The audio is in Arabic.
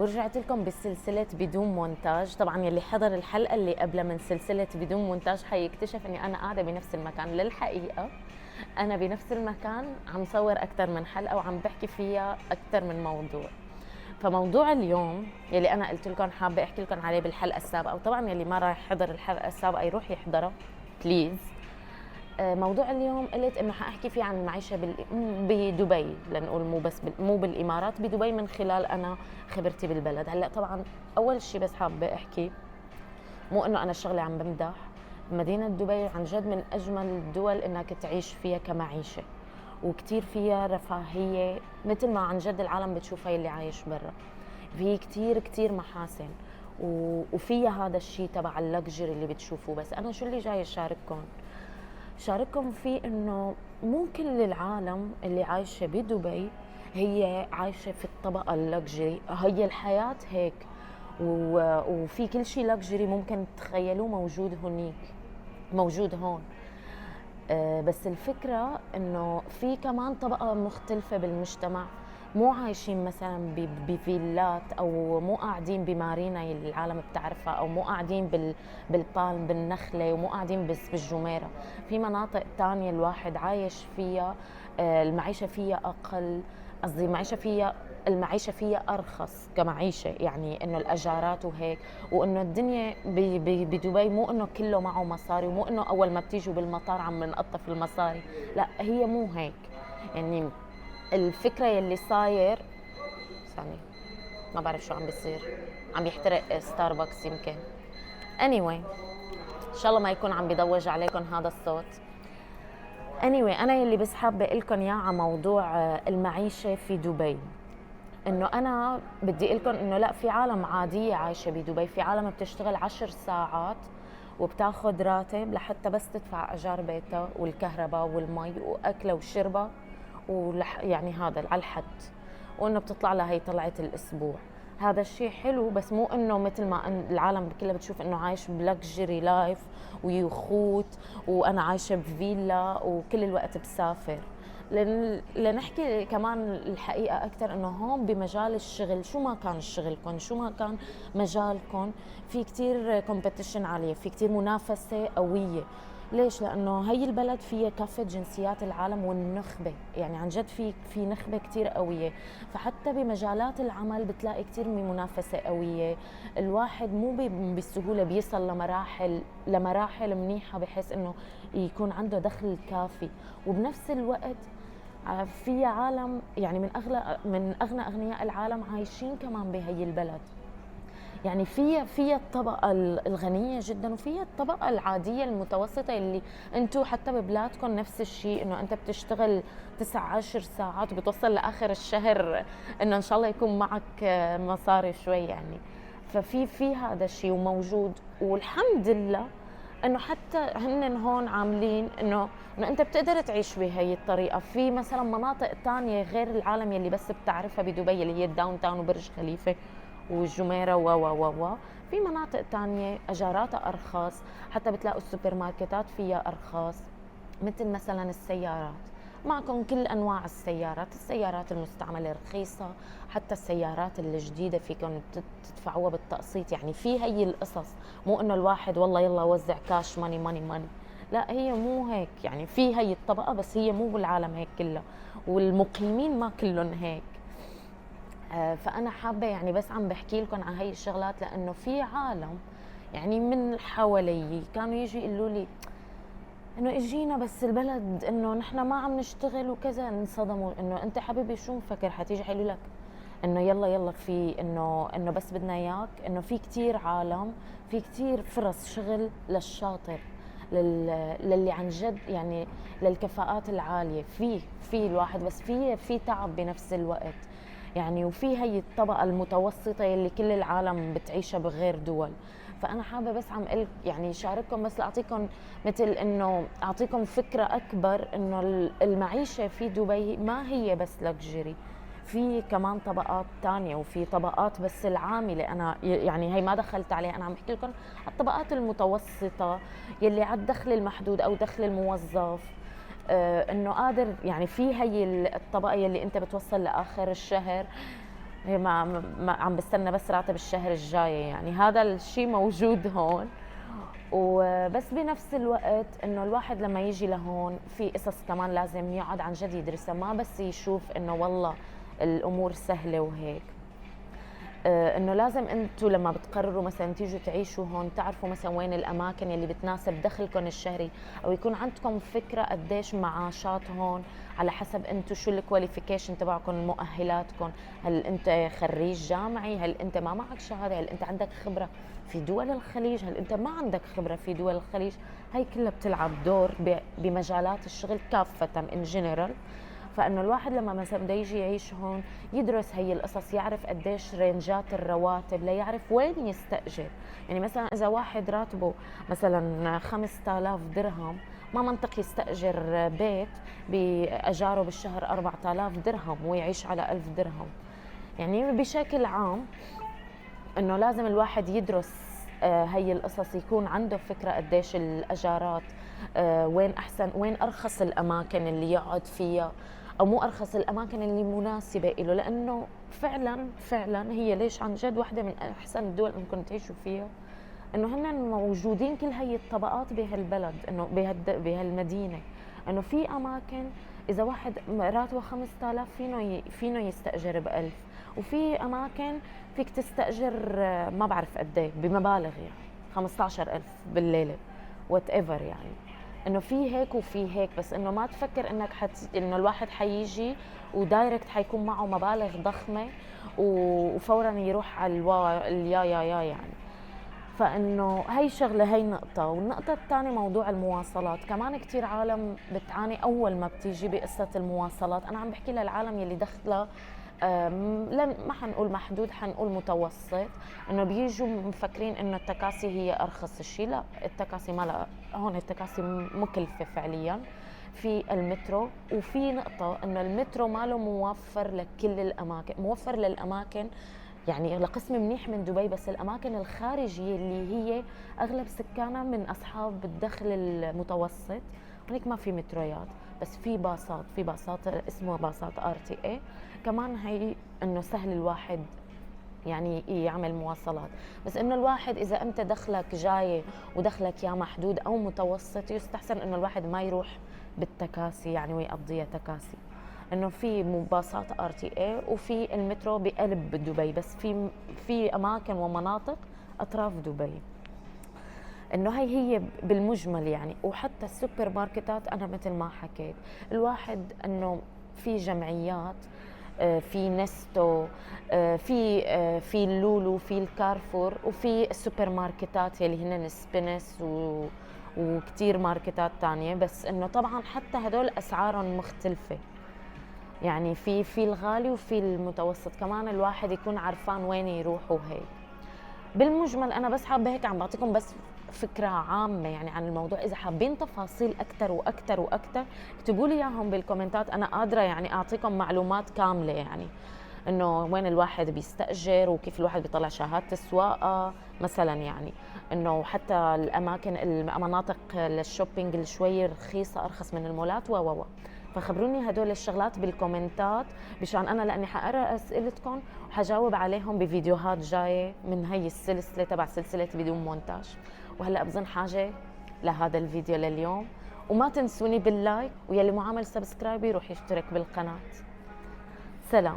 ورجعت لكم بسلسلة بدون مونتاج. طبعا يلي حضر الحلقة اللي قبل من سلسلة بدون مونتاج حيكتشف اني انا قاعدة بنفس المكان. للحقيقة انا بنفس المكان عم صور اكثر من حلقة وعم بحكي فيها اكثر من موضوع. فموضوع اليوم يلي انا قلت لكم حابة احكي لكم عليه بالحلقة السابقة، وطبعا يلي ما راح يحضر الحلقة السابقة يروح يحضرها بليز. موضوع اليوم قلت انه حاحكي فيه عن المعيشه بدبي، لنقول مو بس مو بالامارات، بدبي من خلال انا خبرتي بالبلد. هلا طبعا اول شيء بس حابه احكي، مو انه انا شغلي عم بمدح، مدينه دبي عن جد من اجمل الدول انك تعيش فيها كمعيشه، وكتير فيها رفاهيه مثل ما عن جد العالم بتشوفها اللي عايش برا. في كتير محاسن وفيها هذا الشيء تبع اللكجري اللي بتشوفوه. بس انا شو اللي جاي شارككم فيه انه مو كل العالم اللي عايشه بدبي هي عايشه في الطبقه اللكجري. هي الحياه هيك، وفي كل شيء لكجري ممكن تتخيلوه موجود هنيك، موجود هون. بس الفكرة انه في كمان طبقة مختلفة بالمجتمع، مو عايشين مثلا بفيلات او مو قاعدين بمارينا اللي العالم بتعرفها، او مو قاعدين بالبالم بالنخلة، ومو قاعدين بس بالجميرة. في مناطق تانية الواحد عايش فيها المعيشة فيها اقل، قصدي المعيشة فيها أرخص كمعيشة، يعني إنه الأجارات وهيك، وإنه الدنيا بدبي مو إنه كله معه مصاري، ومو إنه أول ما بتيجوا بالمطار عم نقطف المصاري، لا هي مو هيك. يعني الفكرة يلي صاير، ثانية ما بعرف شو عم بيصير، عم يحترق ستاربكس يمكن. anyway إن شاء الله ما يكون عم بيضوج عليكم هذا الصوت. anyway أنا يلي بس حابة لكم إياه على موضوع المعيشة في دبي، انه انا بدي اقول لكم انه لا، في عالم عاديه عايشه بدبي، في عالم بتشتغل 10 ساعات وبتاخذ راتب لحتى بس تدفع اجار بيتها والكهرباء والمي واكلها وشربها، يعني هذا على الحد، وانه بتطلع لها هي طلعه الاسبوع. هذا الشيء حلو، بس مو انه مثل ما العالم كلها بتشوف انه عايش بلكجري لايف ويخوت وانا عايشه بفيلا وكل الوقت بسافر. لنحكي كمان الحقيقة أكثر، إنه هون بمجال الشغل شو ما كان شغلكم، شو ما كان مجالكم، في كتير كومبيتيشن عالية، في كتير منافسة قوية. ليش؟ لأنه هي البلد فيها كافة جنسيات العالم والنخبة، يعني عن جد في نخبة كتير قوية. فحتى بمجالات العمل بتلاقي كتير من منافسة قوية. الواحد مو بالسهولة بيصل لمراحل منيحة بحيث إنه يكون عنده دخل كافي. وبنفس الوقت في عالم، يعني من اغنى اغنياء العالم عايشين كمان بهي البلد. يعني في الطبقه الغنيه جدا، وفي الطبقه العاديه المتوسطه اللي انتم حتى ببلادكم نفس الشيء، انه انت بتشتغل 19 ساعات وبتوصل لاخر الشهر انه ان شاء الله يكون معك مصاري شوي يعني. ففي هذا الشيء وموجود، والحمد لله انه حتى هن هون عاملين انه انت بتقدر تعيش بهي الطريقه. في مثلا مناطق تانية غير العالم يلي بس بتعرفها بدبي اللي هي الداون تاون وبرج خليفه والجميره و في مناطق تانية اجاراتها ارخص، حتى بتلاقوا السوبر ماركتات فيها ارخص. مثل مثلا السيارات، معكم كل انواع السيارات المستعمله رخيصه، حتى السيارات الجديده فيكم تدفعوها بالتقسيط. يعني في هي القصص، مو انه الواحد والله يلا وزع كاش ماني ماني ماني، لا هي مو هيك. يعني في هي الطبقه، بس هي مو بالعالم هيك كله، والمقيمين ما كلهم هيك. فانا حابه يعني بس عم بحكي لكم عن هي الشغلات، لانه في عالم يعني من حوالي كانوا يجي يقولوا لي انه اجينا بس البلد انه نحن ما عم نشتغل وكذا، انصدموا انه انت حبيبي شو مفكر حتيجي حيقولوا لك انه يلا يلا في انه بس بدنا اياك، انه في كتير عالم، في كتير فرص شغل للشاطر، للي عن جد يعني للكفاءات العاليه. في الواحد، بس في تعب بنفس الوقت يعني. وفي هي الطبقه المتوسطه اللي كل العالم بتعيشها بغير دول. فانا حابه بس عم قل يعني شارككم، بس لاعطيكم مثل انه اعطيكم فكره اكبر انه المعيشه في دبي ما هي بس لكجري، في كمان طبقات تانية، وفي طبقات بس العاملة. أنا يعني هي ما دخلت عليها، أنا عم بحكي لكم على الطبقات المتوسطة يلي على الدخل المحدود أو دخل الموظف. إنه قادر يعني في هي الطبقة يلي أنت بتوصل لآخر الشهر هي ما عم بستنى بس راتب الشهر الجاي، يعني هذا الشيء موجود هون. وبس بنفس الوقت انه الواحد لما يجي لهون في قصص كمان لازم يقعد عن جد يدرسها، ما بس يشوف انه والله الامور سهله وهيك. انه لازم انتم لما بتقرروا مثلا تيجوا تعيشوا هون تعرفوا مثلا وين الاماكن اللي بتناسب دخلكم الشهري، او يكون عندكم فكره قديش معاشات هون على حسب انتم شو الكواليفيكيشن تبعكم، مؤهلاتكم. هل انت خريج جامعي؟ هل انت ما معك شهاده؟ هل انت عندك خبره في دول الخليج؟ هل انت ما عندك خبره في دول الخليج؟ هي كلها بتلعب دور بمجالات الشغل كافه ان جنرال. فانه الواحد لما مثلا بده يجي يعيش هون يدرس هي القصص، يعرف قديش رينجات الرواتب ليعرف وين يستأجر. يعني مثلا اذا واحد راتبه مثلا 5000 درهم، ما منطق يستأجر بيت بأجاره بالشهر 4000 درهم ويعيش على 1000 درهم. يعني بشكل عام انه لازم الواحد يدرس هي القصص، يكون عنده فكرة قديش الأجارات، وين أحسن، وين أرخص الأماكن اللي يقعد فيها، أو مو أرخص الأماكن اللي مناسبة له. لأنه فعلا هي ليش عن جد واحدة من أحسن الدول أنكم تعيشوا فيها، إنه هن موجودين كل هي الطبقات بهالبلد، إنه بهالمدينة. إنه في أماكن إذا واحد راتبه 5000 فينه يستأجر ب1000، وفي أماكن فيك تستأجر ما بعرف قد ايه بمبالغ، يعني 15000 بالليلة وات ايفر. يعني انه في هيك وفي هيك، بس انه ما تفكر انك انه الواحد حيجي ودايركت حيكون معه مبالغ ضخمة وفورا يروح على اليا يعني. فانه هي شغله، هي نقطه. والنقطه الثانيه موضوع المواصلات، كمان كثير عالم بتعاني اول ما بتيجي بقصه المواصلات. انا عم بحكي للعالم يلي دخله لن ما حنقول محدود، حنقول متوسط، انه بيجوا مفكرين انه التكاسي هي ارخص شيء. لا، التكاسي ما لا، هون التكاسي مكلفه فعليا في المترو. وفي نقطه انه المترو ماله موفر لكل الاماكن، موفر للاماكن يعني لقسم منيح من دبي، بس الاماكن الخارجيه اللي هي اغلب سكانها من اصحاب الدخل المتوسط هناك ما في مترويات، بس في باصات، في باصات اسمها باصات RTA كمان. هي انه سهل الواحد يعني يعمل مواصلات. بس انه الواحد اذا انت دخلك جاي ودخلك يا محدود او متوسط، يستحسن انه الواحد ما يروح بالتكاسي يعني ويقضيها تكاسي. انه في باصات RTA وفي المترو بقلب دبي، بس في اماكن ومناطق اطراف دبي. انه هي بالمجمل يعني. وحتى السوبر ماركتات انا مثل ما حكيت، الواحد انه في جمعيات، في نستو، في اللولو، في الكارفور، وفي السوبر ماركتات يلي هن سبينس وكتير ماركتات تانية. بس انه طبعا حتى هدول اسعارهم مختلفة، يعني في الغالي وفي المتوسط كمان، الواحد يكون عرفان وين يروح وهيك. بالمجمل انا بس حابه هيك عم بعطيكم بس فكره عامه يعني عن الموضوع. اذا حابين تفاصيل اكثر واكثر واكثر اكتبوا لي اياهم بالكومنتات، انا قادره يعني اعطيكم معلومات كامله، يعني انه وين الواحد بيستاجر وكيف الواحد بيطلع شهاده السواقه مثلا، يعني انه حتى الاماكن المناطق للشوبينج اللي شوي رخيصه ارخص من المولات و فخبروني هدول الشغلات بالكومنتات، مشان انا لاني حقرا اسئلتكم وحجاوب عليهم بفيديوهات جايه من هي السلسله تبع سلسله بدون مونتاج. وهلا بظن حاجه لهذا الفيديو لليوم، وما تنسوني باللايك، ويلي مو عامل سبسكرايب يروح يشترك بالقناه. سلام.